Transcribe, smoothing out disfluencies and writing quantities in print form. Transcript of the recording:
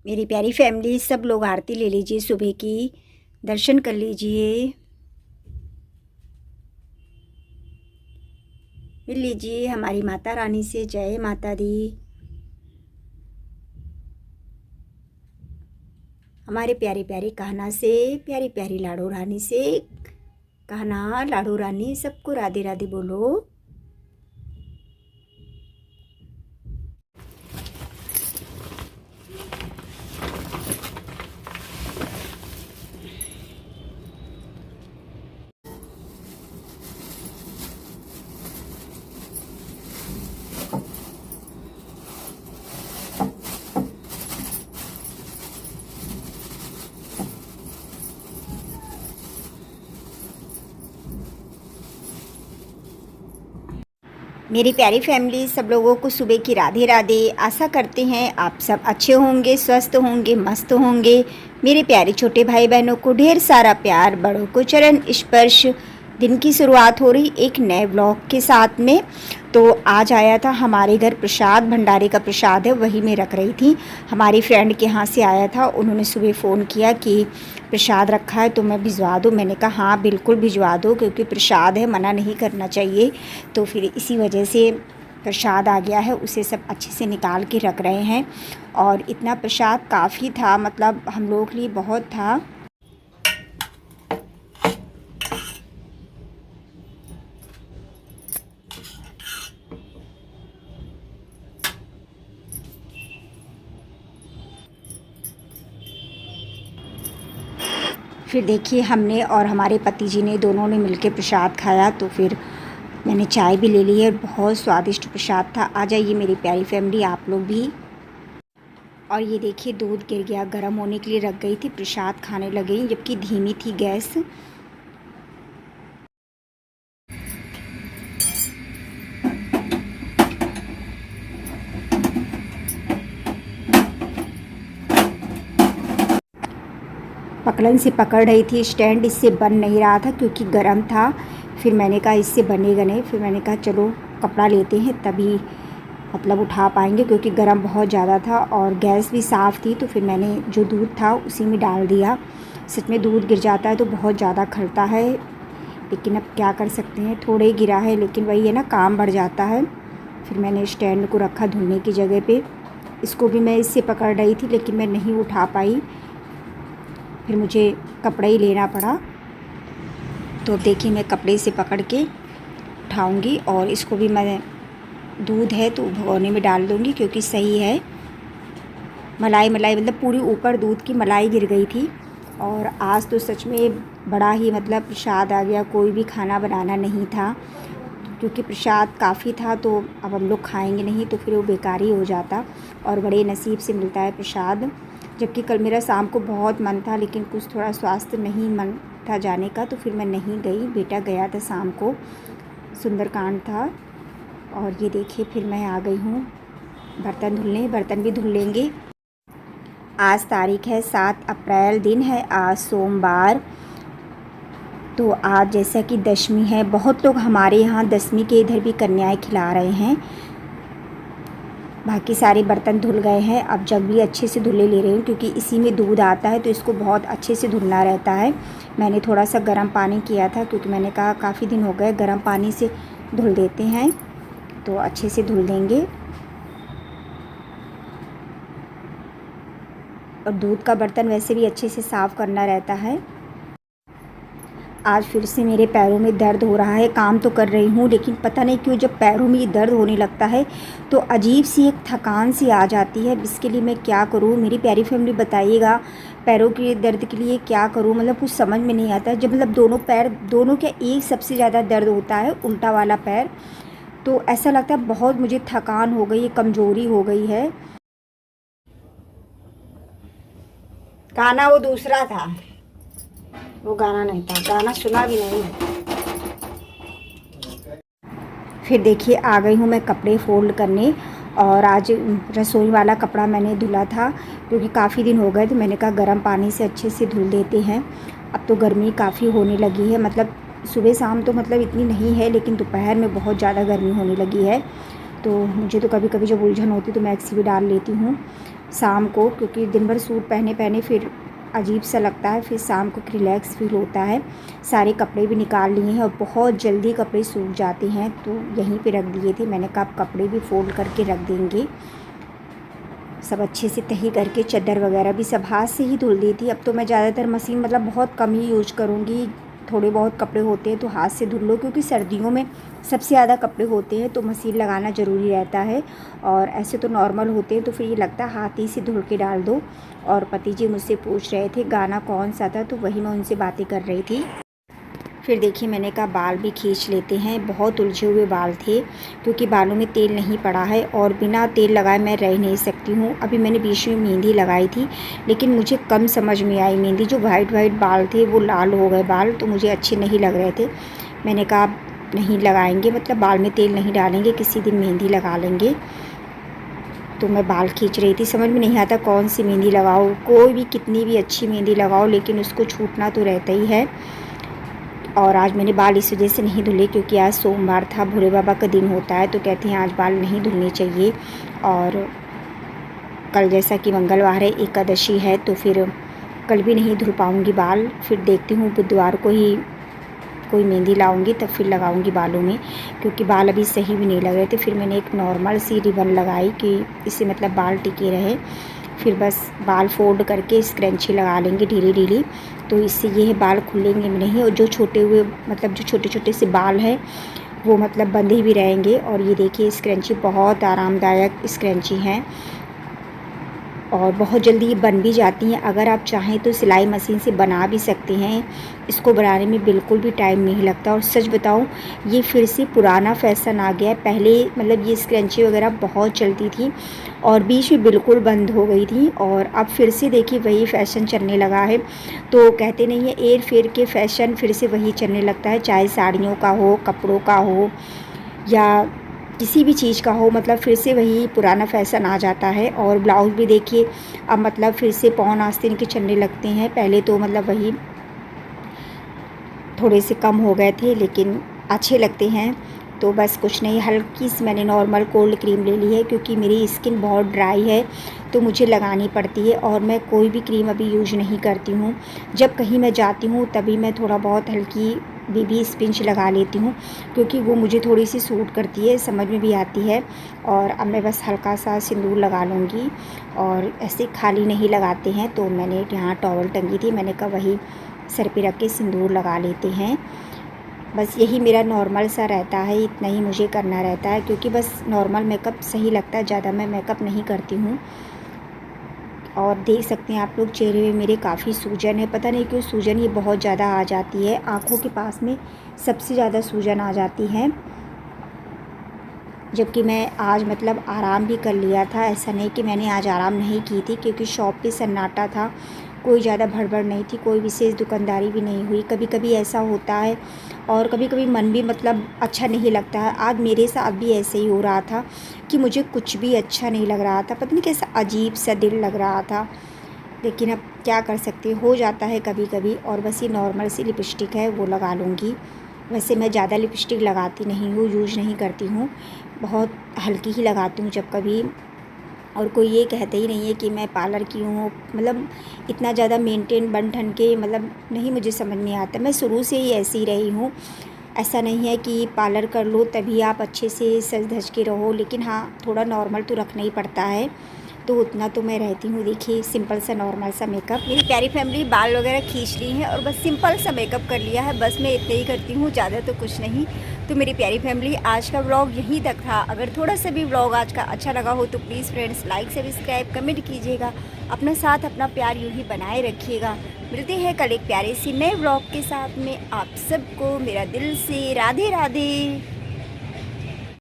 मेरी प्यारी फैमिली, सब लोग आरती ले लीजिए, सुबह की दर्शन कर लीजिए, मिल लीजिए हमारी माता रानी से। जय माता दी। हमारे प्यारे प्यारे कहना से, प्यारी प्यारी लाडो रानी से कहना, लाडो रानी सबको राधे राधे बोलो। मेरी प्यारी फैमिली, सब लोगों को सुबह की राधे राधे। आशा करते हैं आप सब अच्छे होंगे, स्वस्थ होंगे, मस्त होंगे। मेरे प्यारे छोटे भाई बहनों को ढेर सारा प्यार, बड़ों को चरण स्पर्श। दिन की शुरुआत हो रही एक नए ब्लॉग के साथ में। तो आज आया था हमारे घर प्रसाद, भंडारे का प्रसाद है, वही मैं रख रही थी। हमारी फ्रेंड के यहाँ से आया था, उन्होंने सुबह फ़ोन किया कि प्रसाद रखा है तो मैं भिजवा दूँ। मैंने कहा हाँ बिल्कुल भिजवा दो, क्योंकि प्रसाद है, मना नहीं करना चाहिए। तो फिर इसी वजह से प्रसाद आ गया है, उसे सब अच्छे से निकाल के रख रहे हैं। और इतना प्रसाद काफ़ी था, मतलब हम लोग के लिए बहुत था। फिर देखिए हमने और हमारे पति जी ने, दोनों ने मिलके प्रसाद खाया। तो फिर मैंने चाय भी ले ली है, बहुत स्वादिष्ट प्रसाद था। आ जाइए मेरी प्यारी फैमिली, आप लोग भी। और ये देखिए दूध गिर गया, गर्म होने के लिए रख गई थी, प्रसाद खाने लगी जबकि धीमी थी गैस। पकड़न से पकड़ रही थी, स्टैंड इससे बन नहीं रहा था क्योंकि गर्म था। फिर मैंने कहा इससे बनेगा नहीं, फिर मैंने कहा चलो कपड़ा लेते हैं तभी मतलब उठा पाएंगे, क्योंकि गर्म बहुत ज़्यादा था और गैस भी साफ़ थी। तो फिर मैंने जो दूध था उसी में डाल दिया। सच में दूध गिर जाता है तो बहुत ज़्यादा खलता है, लेकिन अब क्या कर सकते हैं, थोड़े ही गिरा है लेकिन वही है ना, काम बढ़ जाता है। फिर मैंने स्टैंड को रखा धुलने की जगह पे। इसको भी मैं इससे पकड़ रही थी लेकिन मैं नहीं उठा पाई, फिर मुझे कपड़ा ही लेना पड़ा। तो अब देखिए मैं कपड़े से पकड़ के उठाऊंगी और इसको भी मैं, दूध है तो भगोने में डाल दूंगी क्योंकि सही है। मलाई मलाई मतलब पूरी ऊपर दूध की मलाई गिर गई थी। और आज तो सच में बड़ा ही मतलब प्रसाद आ गया, कोई भी खाना बनाना नहीं था क्योंकि प्रसाद काफ़ी था। तो अब हम लोग खाएंगे नहीं तो फिर वो बेकार ही हो जाता, और बड़े नसीब से मिलता है प्रसाद। जबकि कल मेरा शाम को बहुत मन था लेकिन कुछ थोड़ा स्वास्थ्य नहीं मन था जाने का, तो फिर मैं नहीं गई। बेटा गया था शाम को, सुंदरकांड था। और ये देखिए फिर मैं आ गई हूँ बर्तन धुलने, बर्तन भी धुल लेंगे। आज तारीख है 7 अप्रैल, दिन है आज सोमवार। तो आज जैसा कि दशमी है, बहुत लोग हमारे यहाँ दशमी के इधर भी कन्याएं खिला रहे हैं। बाकी सारे बर्तन धुल गए हैं। अब जग भी अच्छे से धुले ले रही हूँ क्योंकि इसी में दूध आता है तो इसको बहुत अच्छे से धुलना रहता है। मैंने थोड़ा सा गर्म पानी किया था क्योंकि मैंने कहा काफ़ी दिन हो गए, गर्म पानी से धुल देते हैं तो अच्छे से धुल देंगे। और दूध का बर्तन वैसे भी अच्छे से साफ़ करना रहता है। आज फिर से मेरे पैरों में दर्द हो रहा है। काम तो कर रही हूँ लेकिन पता नहीं क्यों जब पैरों में दर्द होने लगता है तो अजीब सी एक थकान सी आ जाती है। इसके लिए मैं क्या करूँ, मेरी प्यारी फैमिली बताइएगा, पैरों के दर्द के लिए क्या करूँ। मतलब कुछ समझ में नहीं आता। जब मतलब दोनों पैर, दोनों के एक सबसे ज़्यादा दर्द होता है उल्टा वाला पैर, तो ऐसा लगता है बहुत मुझे थकान हो गई है, कमज़ोरी हो गई है। गाना वो दूसरा था, वो गाना नहीं था, गाना सुना भी नहीं। फिर देखिए आ गई हूँ मैं कपड़े फोल्ड करने। और आज रसोई वाला कपड़ा मैंने धुला था क्योंकि काफ़ी दिन हो गए, तो मैंने कहा गर्म पानी से अच्छे से धुल देते हैं। अब तो गर्मी काफ़ी होने लगी है, मतलब सुबह शाम तो मतलब इतनी नहीं है लेकिन दोपहर में बहुत ज़्यादा गर्मी होने लगी है। तो मुझे तो कभी कभी जब उलझन होती तो मैं एक्सी भी डाल लेती हूँ। शाम को, क्योंकि दिन भर सूट पहने पहने फिर अजीब सा लगता है, फिर शाम को रिलैक्स फील होता है। सारे कपड़े भी निकाल लिए हैं और बहुत जल्दी कपड़े सूख जाते हैं, तो यहीं पे रख दिए थे। मैंने कहा कपड़े भी फ़ोल्ड करके रख देंगे। सब अच्छे से तही करके चादर वगैरह भी सब हाथ से ही धुल दी थी। अब तो मैं ज़्यादातर मशीन मतलब बहुत कम ही यूज करूँगी। थोड़े बहुत कपड़े होते हैं तो हाथ से धुल लो, क्योंकि सर्दियों में सबसे ज़्यादा कपड़े होते हैं तो मशीन लगाना ज़रूरी रहता है। और ऐसे तो नॉर्मल होते हैं तो फिर ये लगता है हाथ ही से धुल के डाल दो। और पति जी मुझसे पूछ रहे थे गाना कौन सा था, तो वही मैं उनसे बातें कर रही थी। फिर देखिए मैंने कहा बाल भी खींच लेते हैं। बहुत उलझे हुए बाल थे, क्योंकि बालों में तेल नहीं पड़ा है और बिना तेल लगाए मैं रह नहीं सकती हूँ। अभी मैंने बीच में मेहंदी लगाई थी, लेकिन मुझे कम समझ में आई मेहंदी। जो वाइट वाइट बाल थे वो लाल हो गए बाल, तो मुझे अच्छे नहीं लग रहे थे। मैंने कहा नहीं लगाएंगे, मतलब बाल में तेल नहीं डालेंगे, किसी दिन मेहंदी लगा लेंगे। तो मैं बाल खींच रही थी, समझ में नहीं आता कौन सी मेहंदी लगाओ। कोई भी कितनी भी अच्छी मेहंदी लगाओ, लेकिन उसको छूटना तो रहता ही है। और आज मैंने बाल इस वजह से नहीं धुले, क्योंकि आज सोमवार था, भोले बाबा का दिन होता है, तो कहते हैं आज बाल नहीं धुलने चाहिए। और कल जैसा कि मंगलवार है, एकादशी है, तो फिर कल भी नहीं धुल पाऊँगी बाल। फिर देखती हूँ बुधवार को ही कोई मेहंदी लाऊंगी, तब फिर लगाऊंगी बालों में, क्योंकि बाल अभी सही भी नहीं लग रहे थे। फिर मैंने एक नॉर्मल सी रिबन लगाई कि इससे मतलब बाल टिके रहे। फिर बस बाल फोल्ड करके स्क्रंची लगा लेंगे ढीली ढीली, तो इससे ये है बाल खुलेंगे भी नहीं। और जो छोटे हुए मतलब जो छोटे छोटे से बाल हैं वो मतलब बंधे भी रहेंगे। और ये देखिए स्क्रंची बहुत आरामदायक स्क्रंची है और बहुत जल्दी ये बन भी जाती हैं। अगर आप चाहें तो सिलाई मशीन से बना भी सकते हैं। इसको बनाने में बिल्कुल भी टाइम नहीं लगता। और सच बताऊं, ये फिर से पुराना फ़ैशन आ गया है। पहले मतलब ये स्क्रंची वगैरह बहुत चलती थी और बीच में बिल्कुल बंद हो गई थी, और अब फिर से देखिए वही फ़ैशन चलने लगा है। तो कहते नहीं है एर फेर के फ़ैशन फिर से वही चलने लगता है, चाहे साड़ियों का हो, कपड़ों का हो या किसी भी चीज़ का हो, मतलब फिर से वही पुराना फ़ैशन आ जाता है। और ब्लाउज़ भी देखिए अब मतलब फिर से पौन आस्तीन के चलने लगते हैं। पहले तो मतलब वही थोड़े से कम हो गए थे, लेकिन अच्छे लगते हैं। तो बस कुछ नहीं, हल्की सी मैंने नॉर्मल कोल्ड क्रीम ले ली है, क्योंकि मेरी स्किन बहुत ड्राई है तो मुझे लगानी पड़ती है। और मैं कोई भी क्रीम अभी यूज नहीं करती हूँ। जब कहीं मैं जाती हूँ तभी मैं थोड़ा बहुत हल्की बीबी स्पिंच लगा लेती हूँ, क्योंकि वो मुझे थोड़ी सी सूट करती है, समझ में भी आती है। और अब मैं बस हल्का सा सिंदूर लगा लूँगी। और ऐसे खाली नहीं लगाते हैं, तो मैंने यहाँ टॉवल टंगी थी, मैंने कहा वही सर पे रख के सिंदूर लगा लेते हैं। बस यही मेरा नॉर्मल सा रहता है, इतना ही मुझे करना रहता है, क्योंकि बस नॉर्मल मेकअप सही लगता है, ज़्यादा मैं मेकअप नहीं करती हूँ। और देख सकते हैं आप लोग चेहरे में मेरे काफ़ी सूजन है। पता नहीं क्यों सूजन ये बहुत ज़्यादा आ जाती है, आँखों के पास में सबसे ज़्यादा सूजन आ जाती है। जबकि मैं आज मतलब आराम भी कर लिया था, ऐसा नहीं कि मैंने आज आराम नहीं की थी, क्योंकि शॉप पे सन्नाटा था, कोई ज़्यादा भड़बड़ नहीं थी, कोई विशेष दुकानदारी भी नहीं हुई। कभी कभी ऐसा होता है और कभी कभी मन भी मतलब अच्छा नहीं लगता है। आज मेरे साथ भी ऐसे ही हो रहा था कि मुझे कुछ भी अच्छा नहीं लग रहा था, पता नहीं कैसा अजीब सा दिल लग रहा था। लेकिन अब क्या कर सकते, हो जाता है कभी कभी। और बस ये नॉर्मल सी लिपस्टिक है वो लगा लूँगी। वैसे मैं ज़्यादा लिपस्टिक लगाती नहीं हूँ, यूज नहीं करती हूँ, बहुत हल्की ही लगाती हूँ जब कभी। और कोई ये कहते ही नहीं है कि मैं पार्लर की हूँ, मतलब इतना ज़्यादा मेंटेन बन ठन के मतलब नहीं, मुझे समझ नहीं आता। मैं शुरू से ही ऐसी ही रही हूँ। ऐसा नहीं है कि पार्लर कर लो तभी आप अच्छे से सज धज के रहो, लेकिन हाँ थोड़ा नॉर्मल तो रखना ही पड़ता है, तो उतना तो मैं रहती हूँ। देखिए सिंपल सा नॉर्मल सा मेकअप। मेरी प्यारी फैमिली बाल वगैरह खींच ली है और बस सिंपल सा मेकअप कर लिया है, बस मैं इतना ही करती हूँ, ज़्यादा तो कुछ नहीं। तो मेरी प्यारी फैमिली आज का व्लॉग यहीं तक था। अगर थोड़ा सा भी व्लॉग आज का अच्छा लगा हो तो please friends like subscribe comment कीजिएगा, अपना साथ अपना प्यार यूँ ही बनाए रखिएगा। मिलते हैं कल एक प्यारे सी नए व्लॉग के साथ में। आप सबको मेरा दिल से राधे राधे।